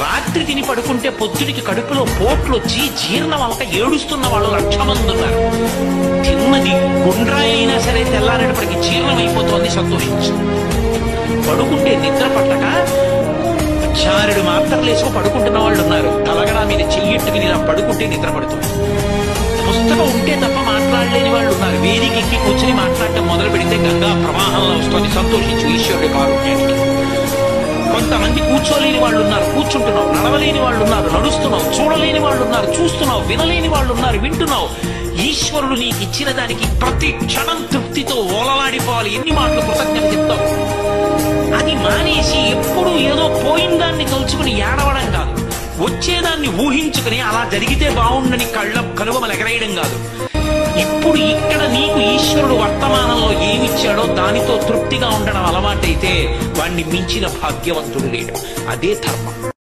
రాత్రి తిని పడుకుంటే పొద్దుడికి కడుపులో పోట్లు వచ్చి జీర్ణం అవ్వక ఏడుస్తున్న వాళ్ళు 1,00,000 మంది ఉన్నారు. తిన్నది గుండ్రాయి అయినా సరే తెల్లారేటప్పటికి జీర్ణం అయిపోతోంది, సంతోషించు. పడుకుంటే నిద్ర పట్టక 6 మాత్రలు వేసుకు పడుకుంటున్న వాళ్ళు ఉన్నారు. తలగడా మీద చెయ్యెట్టుకుని ఇలా పడుకుంటే నిద్ర పడుతుంది. పుస్తకం ఉంటే తప్ప మాట్లాడలేని వాళ్ళు ఉన్నారు. వేదిక ఎక్కి కూర్చుని మాట్లాడటం మొదలు పెడితే గంగా ప్రవాహంలో వస్తుంది, సంతోషించు ఈశ్వరుడి కారుణ్యానికి. కొంతమంది కూర్చోలేని వాళ్ళు ఉన్నారు, కూర్చుంటున్నావు. నడవలేని వాళ్ళు ఉన్నారు, నడుస్తున్నావు. చూడలేని వాళ్ళు ఉన్నారు, చూస్తున్నావు. వినలేని వాళ్ళు ఉన్నారు, వింటున్నావు. ఈశ్వరుడు నీకు ఇచ్చిన దానికి ప్రతి క్షణం తృప్తితో ఓలలాడిపోవాలి. ఎన్ని మాటలు కృతజ్ఞత చెప్తావు. అది మానేసి ఎప్పుడు ఏదో పోయిన దాన్ని తలుచుకుని ఏడవడం కాదు, వచ్చేదాన్ని ఊహించుకుని అలా జరిగితే బాగుండని కనుగొమలు ఎగరేయడం కాదు. ఇప్పుడు ఇక్కడ నీకు ఈశ్వరుడు వర్తమానంలో ఏమిచ్చాడో దానితో తృప్తిగా ఉండడం అలవాటైతే వాణ్ణి మించిన భాగ్యవంతుడు లేడు. అదే ధర్మం.